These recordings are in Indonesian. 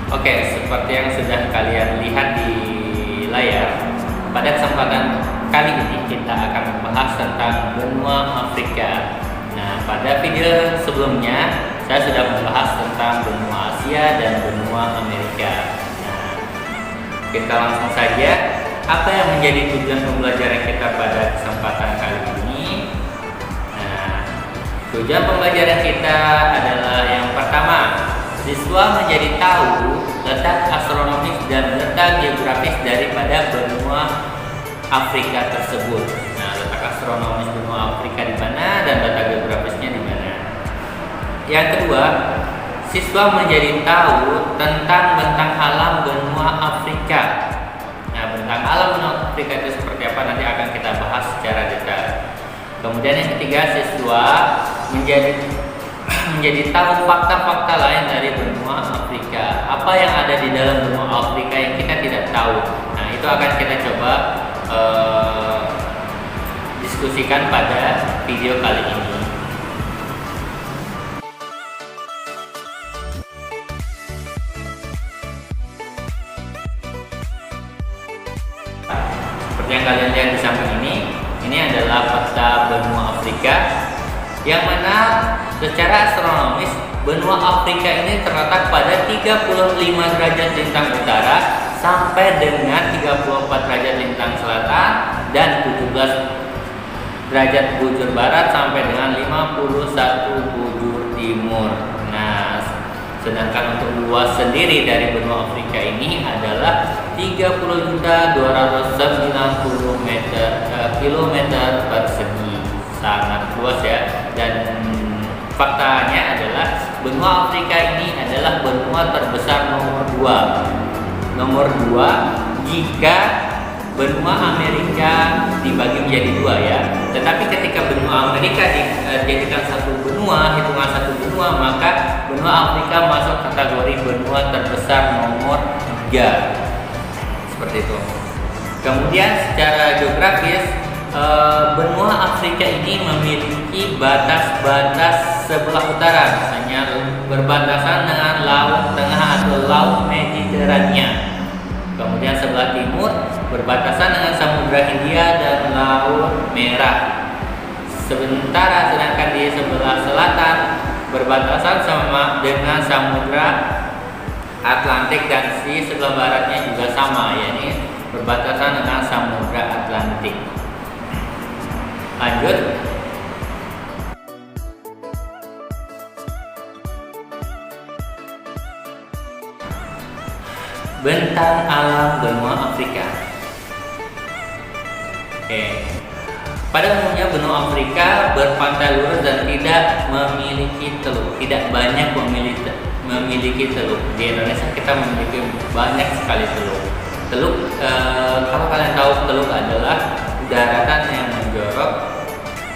Oke, seperti yang sudah kalian lihat di layar, pada kesempatan kali ini kita akan membahas tentang benua Afrika. Nah, pada video sebelumnya saya sudah membahas tentang benua Asia dan benua Amerika. Nah, kita langsung saja, apa yang menjadi tujuan pembelajaran kita pada kesempatan kali ini? Nah, tujuan pembelajaran kita adalah yang pertama, siswa menjadi tahu letak astronomis dan letak geografis daripada benua Afrika tersebut. Nah, letak astronomis benua Afrika di mana dan letak geografisnya di mana. Yang kedua, siswa menjadi tahu tentang bentang alam benua Afrika. Nah, bentang alam benua Afrika itu seperti apa nanti akan kita bahas secara detail. Kemudian yang ketiga, siswa menjadi tahu fakta-fakta lain dari benua Afrika. Apa yang ada di dalam benua Afrika yang kita tidak tahu. Nah, itu akan kita coba diskusikan pada video kali ini. Seperti yang kalian lihat di samping ini adalah peta benua Afrika, yang mana secara astronomis benua Afrika ini terletak pada 35 derajat lintang utara sampai dengan 34 derajat lintang selatan dan 17 derajat bujur barat sampai dengan 51 bujur timur. Nah, sedangkan untuk luas sendiri dari benua Afrika ini adalah 30.290 kilometer persegi. Sangat luas ya. Dan faktanya adalah benua Afrika ini adalah benua terbesar nomor 2. Nomor 2 jika benua Amerika dibagi menjadi 2 ya. Tetapi ketika benua Amerika dijadikan satu benua, hitungan satu benua, maka benua Afrika masuk kategori benua terbesar nomor 3. Seperti itu. Kemudian secara geografis, benua Afrika ini memiliki batas-batas sebelah utara, misalnya berbatasan dengan Laut Tengah atau Laut Mediterania. Kemudian sebelah timur berbatasan dengan Samudra Hindia dan Laut Merah. Sedangkan di sebelah selatan berbatasan sama dengan Samudra Atlantik, dan di sebelah baratnya juga sama, yakni berbatasan dengan Samudra Atlantik. Lanjut. Bentang alam benua Afrika. Oke. Pada umumnya benua Afrika berpantai lurus dan tidak memiliki teluk. Tidak banyak memiliki teluk. Di Indonesia kita memiliki banyak sekali teluk. Teluk, kalau kalian tahu, teluk adalah daratan yang menjorok,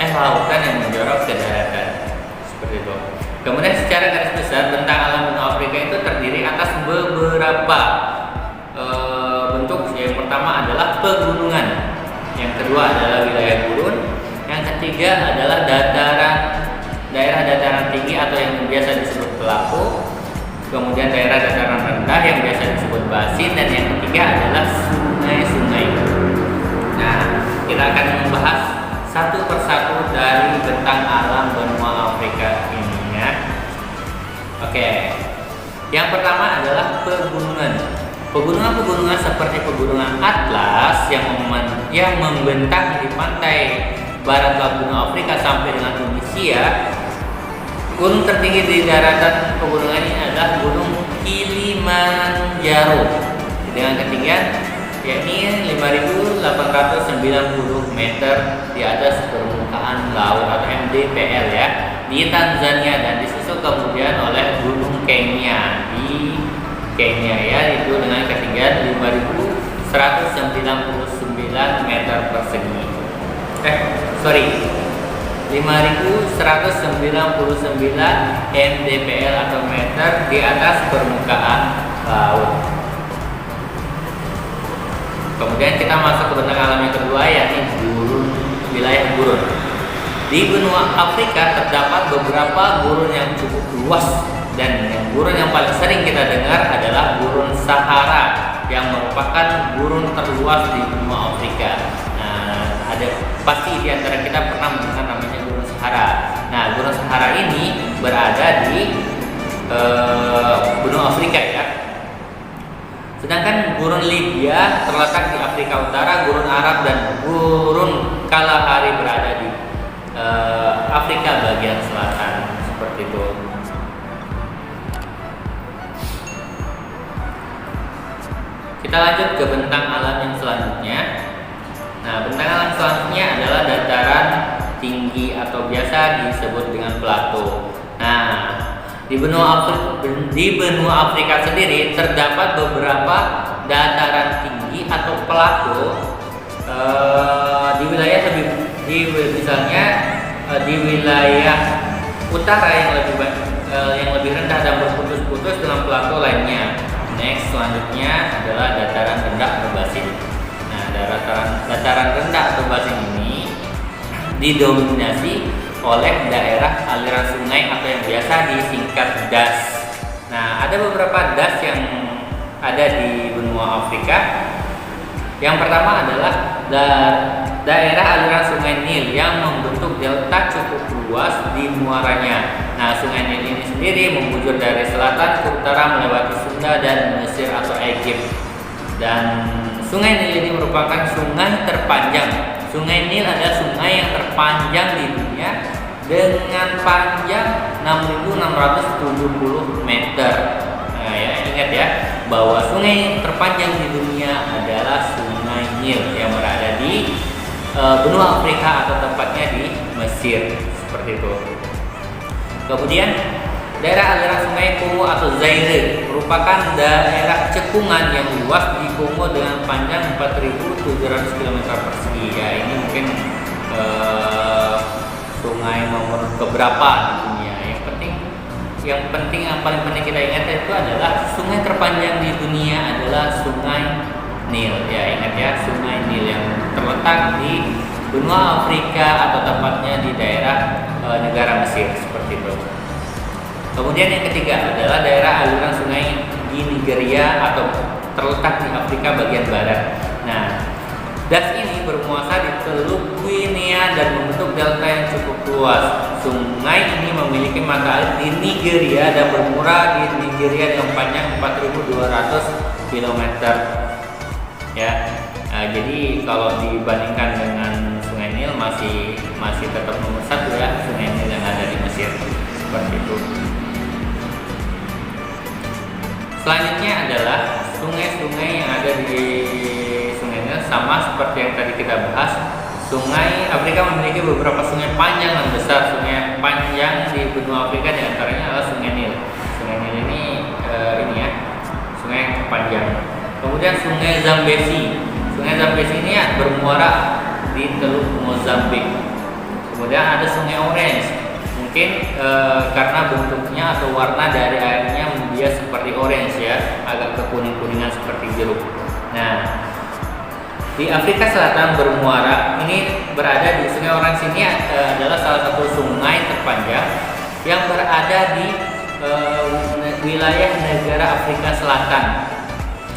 lautan yang menjorok ke daratan, seperti itu. Kemudian secara garis besar bentang alam benua Afrika itu terdiri atas beberapa bentuk. Yang pertama adalah pegunungan, yang kedua adalah wilayah gurun, yang ketiga adalah daerah dataran tinggi atau yang biasa disebut pelaku, kemudian daerah dataran rendah yang biasa disebut basin, dan yang ketiga adalah sungai-sungai. Nah, kita akan membahas satu persatu dari bentang alam benua Afrika ini ya. Oke. Yang pertama adalah pegunungan. Pegunungan seperti pegunungan Atlas yang membentang di pantai barat laut benua Afrika sampai dengan Tunisia. Gunung tertinggi di daratan pegunungan ini adalah Gunung Kilimanjaro dengan ketinggian yakni 5.890 meter di atas permukaan laut atau MDPL ya, di Tanzania, dan disusul kemudian oleh Gunung Kenya di Kenya ya, itu dengan ketinggian 5.199 meter persegi. 5.199 mdpl atau meter di atas permukaan laut. Kemudian kita masuk ke bentang alam yang kedua, yakni wilayah gurun. Di benua Afrika terdapat beberapa gurun yang cukup luas, dan gurun yang paling sering kita dengar adalah gurun Sahara yang merupakan gurun terluas di benua Afrika. Nah, pasti di antara kita pernah mendengar namanya gurun Sahara. Nah, gurun Sahara ini berada di benua Afrika ya. Sedangkan gurun Libya terletak di Afrika Utara, gurun Arab dan gurun Kalahari berada di Afrika bagian selatan, seperti itu. Kita lanjut ke bentang alam yang selanjutnya. Nah, bentang alam selanjutnya adalah dataran tinggi atau biasa disebut dengan plato. Nah, di benua Afrika sendiri terdapat beberapa dataran tinggi atau plato di wilayah di wilayah utara yang lebih rendah dan berputus-putus dengan plato lainnya. Next, selanjutnya adalah dataran rendah atau basin. Nah, dataran rendah atau basin ini didominasi oleh daerah aliran sungai atau yang biasa disingkat DAS. Nah, ada beberapa DAS yang ada di benua Afrika. Yang pertama adalah daerah aliran sungai Nil yang membentuk delta cukup luas di muaranya. Nah, sungai Nil ini sendiri membujur dari selatan ke utara melewati Sunda dan Mesir atau Egypt. Dan sungai Nil ini merupakan sungai terpanjang. Sungai Nil adalah sungai yang terpanjang di dunia dengan panjang 6.670 meter. Nah, ya, ingat ya bahwa sungai terpanjang di dunia adalah Sungai Nil yang berada di benua Afrika atau tepatnya di Mesir, seperti itu. Kemudian daerah aliran sungai Kongo atau Zaire merupakan daerah cekungan yang luas di Kongo dengan panjang 4.700 km persegi. Ya, ini mungkin sungai nomor keberapa di dunia. Yang paling penting kita ingat itu adalah sungai terpanjang di dunia adalah Sungai Nil. Ya, ingat ya, Sungai Nil yang terletak di benua Afrika atau tepatnya di daerah negara Mesir, seperti itu. Kemudian yang ketiga adalah daerah aliran sungai di Nigeria atau terletak di Afrika bagian barat. Nah, DAS ini bermuara di Teluk Guinea dan membentuk delta yang cukup luas. Sungai ini memiliki mata air di Nigeria dan bermuara di Nigeria dengan panjang 4.200 km. Ya, jadi kalau dibandingkan dengan Sungai Nil masih tetap nomor satu ya, Sungai Nil yang ada di Mesir, seperti itu. Selanjutnya adalah sungai-sungai yang ada di Sungai Nil, sama seperti yang tadi kita bahas. Sungai Afrika memiliki beberapa sungai panjang dan besar. Sungai panjang di benua Afrika diantaranya adalah Sungai Nil. Sungai Nil ini ya, sungai yang panjang. Kemudian Sungai Zambezi. Sungai Zambezi ini bermuara di Teluk Mozambik. Kemudian ada Sungai Orange. Mungkin karena bentuknya atau warna dari airnya dia seperti orange ya, agak kekuning-kuningan seperti jeruk. Nah, di Afrika Selatan bermuara ini berada di Sungai Orange ini adalah salah satu sungai terpanjang yang berada di wilayah negara Afrika Selatan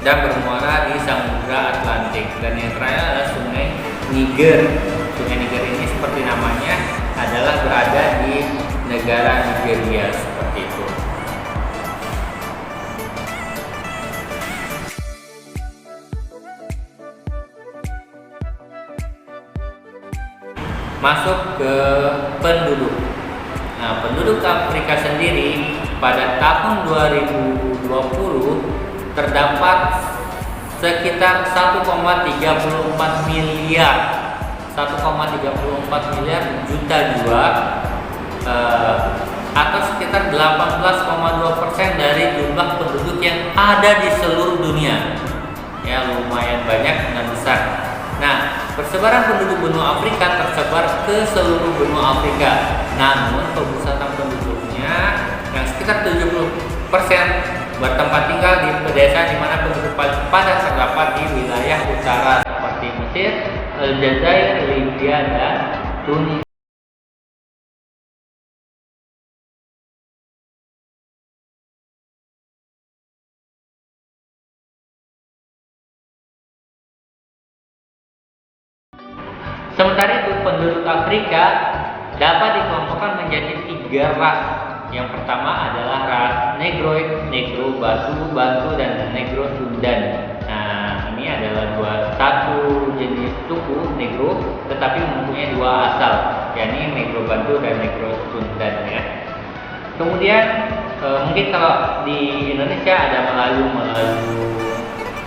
dan bermuara di Samudra Atlantik. Dan yang terakhir adalah Sungai Niger. Sungai Niger ini seperti namanya adalah berada di negara Nigeria, seperti itu. Masuk ke penduduk. Nah, penduduk Afrika sendiri pada tahun 2020 terdapat sekitar 1,34 miliar 1,34 miliar juta jiwa atau sekitar 18,2% dari jumlah penduduk yang ada di seluruh dunia. Ya, lumayan banyak dan besar. Nah, persebaran penduduk benua Afrika tersebar ke seluruh benua Afrika. Namun pemusatan penduduknya yang sekitar 70% bertempat tinggal di pedesaan di mana penduduk paling padat terdapat di wilayah utara seperti Mesir, Aljazair, Libya, dan Tunisia. Sementara itu, penduduk Afrika dapat dikelompokkan menjadi 3 ras. Yang pertama adalah ras Negroid, Negro Bantu, dan Negro Sundan. Nah, ini adalah satu jenis suku Negro, tetapi mempunyai 2 asal, yakni Negro Bantu dan Negro Sundan ya. Kemudian mungkin kalau di Indonesia ada Melayu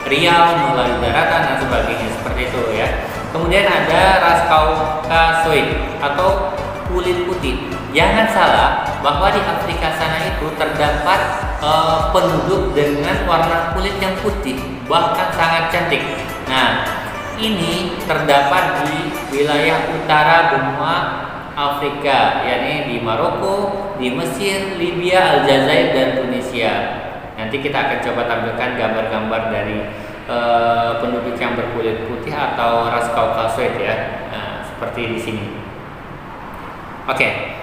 Riau, Melayu Daratan dan sebagainya seperti itu ya. Kemudian ada ras Kaukasoid atau kulit putih. Jangan salah bahwa di Afrika sana itu terdapat penduduk dengan warna kulit yang putih, bahkan sangat cantik. Nah, ini terdapat di wilayah utara benua Afrika, yakni di Maroko, di Mesir, Libya, Aljazair, dan Tunisia. Nanti kita akan coba tampilkan gambar-gambar dari penduduk yang berkulit putih atau ras Kaukasoid ya, seperti di sini. Oke.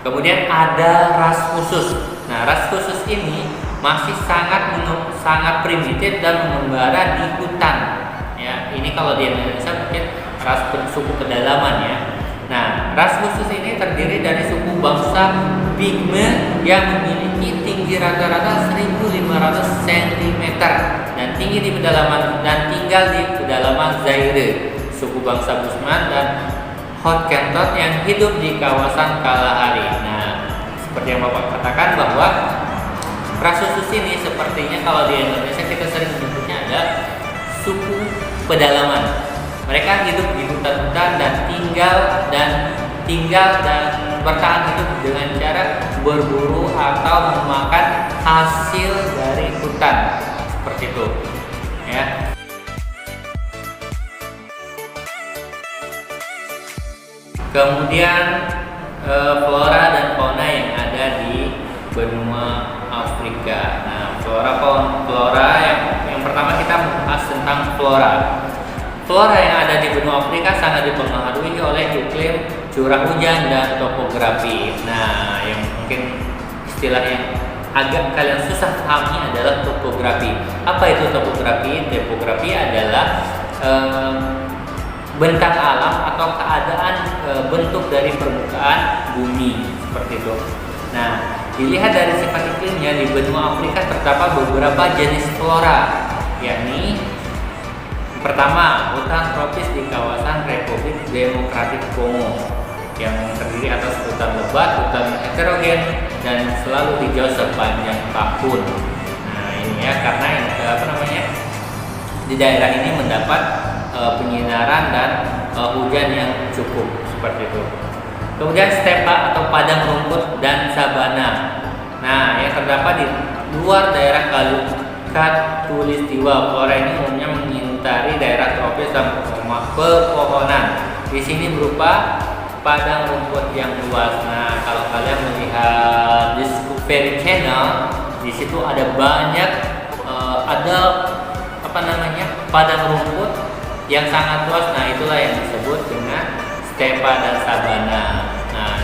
Kemudian ada ras khusus. Nah, ras khusus ini masih sangat primitif dan mengembara di hutan. Ya, ini kalau di Indonesia mungkin ras suku pedalaman ya. Nah, ras khusus ini terdiri dari suku bangsa Pygme yang memiliki tinggi rata-rata 1.500 cm dan tinggi di pedalaman dan tinggal di pedalaman Zaire. Suku bangsa Bushman dan Hottentot yang hidup di kawasan Kalahari. Nah, seperti yang Bapak katakan bahwa ras khusus ini sepertinya kalau di Indonesia kita sering menyebutnya ada suku pedalaman. Mereka hidup di hutan-hutan dan tinggal dan bertahan hidup dengan cara berburu atau memakan hasil dari hutan seperti itu ya. Kemudian flora dan fauna yang ada di benua Afrika. Nah, flora yang pertama kita bahas tentang flora. Flora yang ada di benua Afrika sangat dipengaruhi oleh iklim, curah hujan, dan topografi. Nah, yang mungkin istilah yang agak kalian susah pahami adalah topografi. Apa itu topografi? Topografi adalah bentang alam atau keadaan bentuk dari permukaan bumi seperti itu. Nah, dilihat dari sifat iklimnya di benua Afrika terdapat beberapa jenis flora, yakni pertama, hutan tropis di kawasan Republik Demokratik Kongo yang terdiri atas hutan lebat, hutan heterogen, dan selalu hijau sepanjang tahun. Nah, ini ya karena di daerah ini mendapat penyinaran dan hujan yang cukup seperti itu. Kemudian stepa atau padang rumput dan sabana. Nah, yang terdapat di luar daerah Khatulistiwa. Flora ini umumnya mengitari daerah tropis dan pepohonan. Di sini berupa padang rumput yang luas. Nah, kalau kalian melihat Discovery Channel, di situ ada banyak padang rumput yang sangat luas. Nah, itulah yang disebut dengan stepa dan sabana. Nah,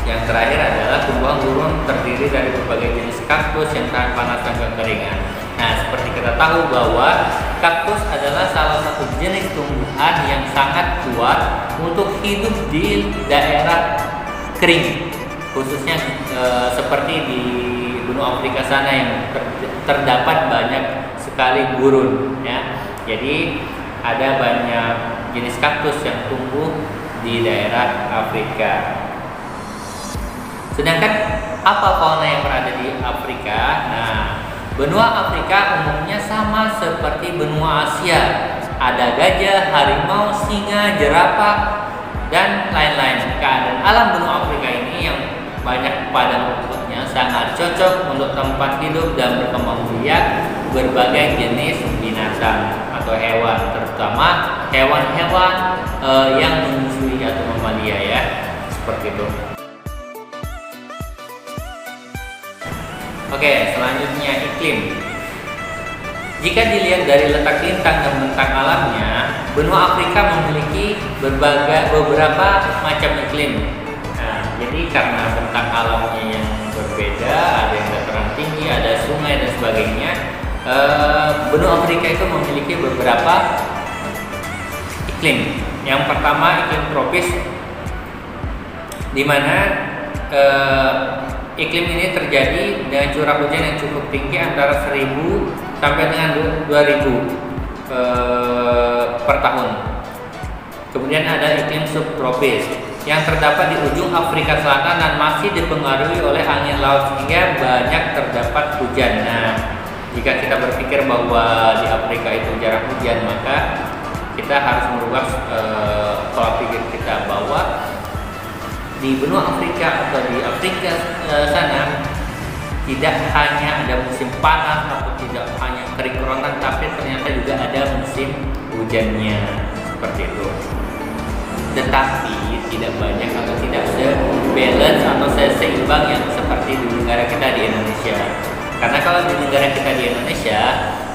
yang terakhir adalah tumbuhan gurun terdiri dari berbagai jenis kaktus yang tahan panas dan kekeringan. Nah, seperti kita tahu bahwa kaktus adalah salah satu jenis tumbuhan yang sangat kuat untuk hidup di daerah kering, khususnya seperti di benua Afrika sana yang terdapat banyak sekali gurun ya. Jadi ada banyak jenis kaktus yang tumbuh di daerah Afrika. Sedangkan apa fauna yang berada di Afrika? Nah, benua Afrika umumnya sama seperti benua Asia. Ada gajah, harimau, singa, jerapah, dan lain-lain. Keadaan alam benua Afrika ini yang banyak padang rumputnya sangat cocok untuk tempat hidup dan berkembang biak berbagai jenis binatang atau hewan, terutama hewan-hewan yang menyusui atau mamalia ya, seperti itu. Oke, selanjutnya iklim. Jika dilihat dari letak lintang dan bentang alamnya, benua Afrika memiliki beberapa macam iklim. Nah, jadi karena bentang alamnya yang berbeda, ada yang dataran tinggi, ada sungai dan sebagainya, benua Afrika itu memiliki beberapa iklim. Yang pertama iklim tropis, di mana iklim ini terjadi dengan curah hujan yang cukup tinggi antara 1000 sampai dengan 2000 per tahun. Kemudian ada iklim subtropis yang terdapat di ujung Afrika Selatan dan masih dipengaruhi oleh angin laut sehingga banyak terdapat hujan. Nah, jika kita berpikir bahwa di Afrika itu jarang hujan, maka kita harus merubah pola pikir kita bahwa di benua Afrika atau di Afrika sana tidak hanya ada musim panas atau tidak hanya kering kerontang, tapi ternyata juga ada musim hujannya, seperti itu. Tetapi tidak banyak atau tidak se-balance atau seimbang yang seperti di negara kita di Indonesia. Karena kalau di negara kita di Indonesia,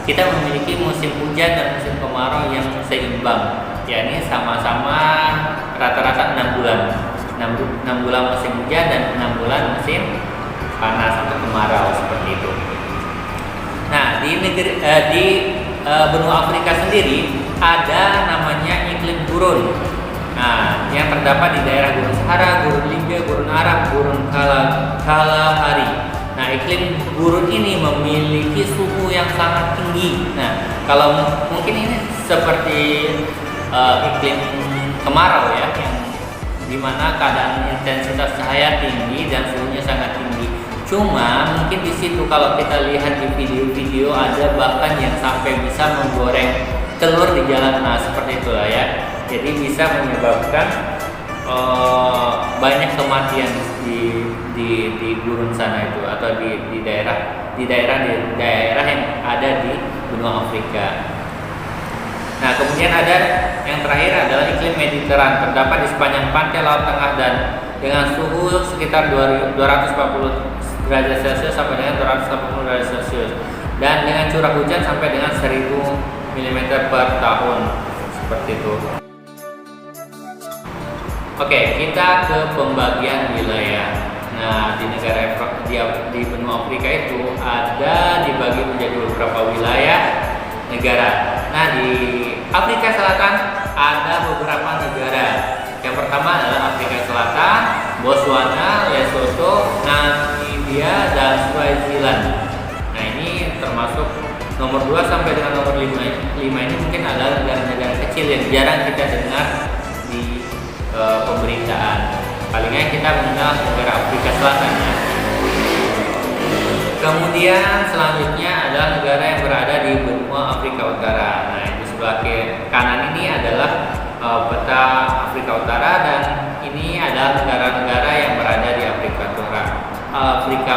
kita memiliki musim hujan dan musim kemarau yang seimbang, yakni sama-sama rata-rata 6 bulan. 6 bulan musim hujan dan 6 bulan musim panas atau kemarau, seperti itu. Nah, di benua Afrika sendiri ada namanya iklim gurun. Nah, yang terdapat di daerah Gurun Sahara, Gurun Libya, Gurun Arab, Gurun Kalahari. Nah, iklim gurun ini memiliki suhu yang sangat tinggi. Nah, kalau mungkin ini seperti iklim kemarau ya, yang dimana keadaan intensitas cahaya tinggi dan suhunya sangat tinggi. Cuma mungkin di situ kalau kita lihat di video-video ada bahkan yang sampai bisa menggoreng telur di jalan, nah seperti itulah ya. Jadi bisa menyebabkan banyak kematian di gurun sana itu atau di daerah yang ada di benua Afrika. Nah, kemudian ada yang terakhir adalah iklim Mediteran, terdapat di sepanjang pantai Laut Tengah dan dengan suhu sekitar 240 derajat Celcius sampai dengan 280 derajat Celcius dan dengan curah hujan sampai dengan 1000 mm per tahun, seperti itu. Oke, kita ke pembagian wilayah. Nah, di benua Afrika itu ada dibagi menjadi beberapa wilayah negara. Nah, di Afrika Selatan ada beberapa negara. Yang pertama adalah Afrika Selatan, Botswana, Lesotho, Namibia, dan Swaziland. Nah, ini termasuk nomor 2 sampai dengan nomor 5 ini mungkin adalah negara-negara kecil yang jarang kita dengar di pemberitaan. Palingnya kita mengenal negara Afrika Selatan ya. Kemudian selanjutnya adalah negara yang berada di benua Afrika Utara. Nah, di sebelah kanan ini adalah peta Afrika Utara dan ini adalah negara-negara yang berada di Afrika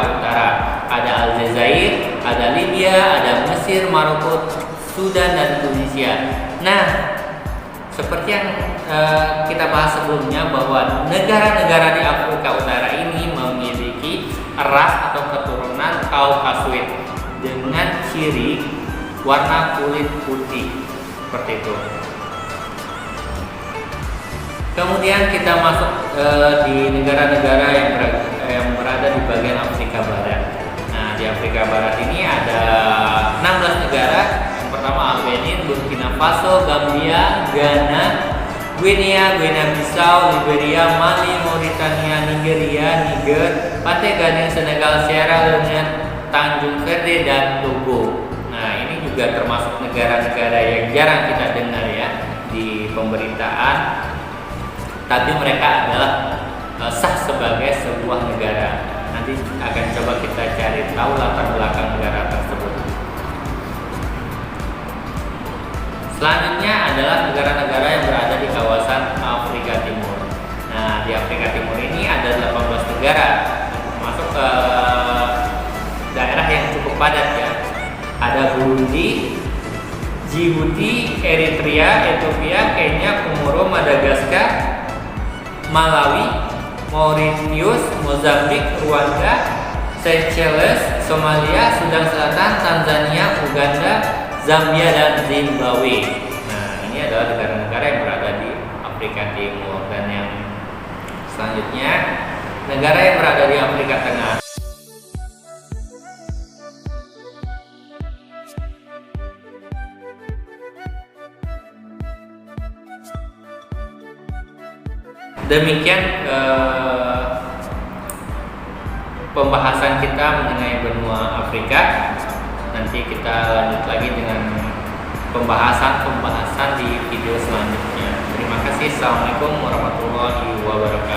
Utara. Ada Aljazair, ada Libya, ada Mesir, Maroko, Sudan dan Tunisia. Nah, seperti yang kita bahas sebelumnya bahwa negara-negara di Afrika Utara ini memiliki ras atau keturunan Kaukasuid dengan ciri warna kulit putih, seperti itu. Kemudian kita masuk di negara-negara yang berada di bagian Afrika Barat. Nah, di Afrika Barat ini ada 16 negara. Yang pertama Albania, Burkina Faso, Gambia, Ghana, Guinea Bissau, Liberia, Mali, Mauritania, Nigeria, Niger, Pantai Gading, Senegal, Sierra Leone, Tanjung Verde, dan Togo. Nah, ini juga termasuk negara-negara yang jarang kita dengar ya di pemberitaan, tapi mereka adalah sah sebagai sebuah negara. Nanti akan coba kita cari tahu latar belakang negara tersebut. Selanjutnya adalah negara-negara yang berada di kawasan Afrika Timur. Nah, di Afrika Timur ini ada 18 negara, termasuk daerah yang cukup padat ya. Ada Burundi, Djibouti, Eritrea, Ethiopia, Kenya, Komoro, Madagaskar, Malawi, Mauritius, Mozambik, Rwanda, Seychelles, Somalia, Sudan Selatan, Tanzania, Uganda, Zambia, dan Zimbabwe. Nah, ini adalah negara-negara yang berada di Afrika Timur. Dan yang selanjutnya, negara yang berada di Afrika Tengah. Demikian pembahasan kita mengenai benua Afrika. Nanti kita lanjut lagi dengan pembahasan di video selanjutnya. Terima kasih. Assalamualaikum warahmatullahi wabarakatuh.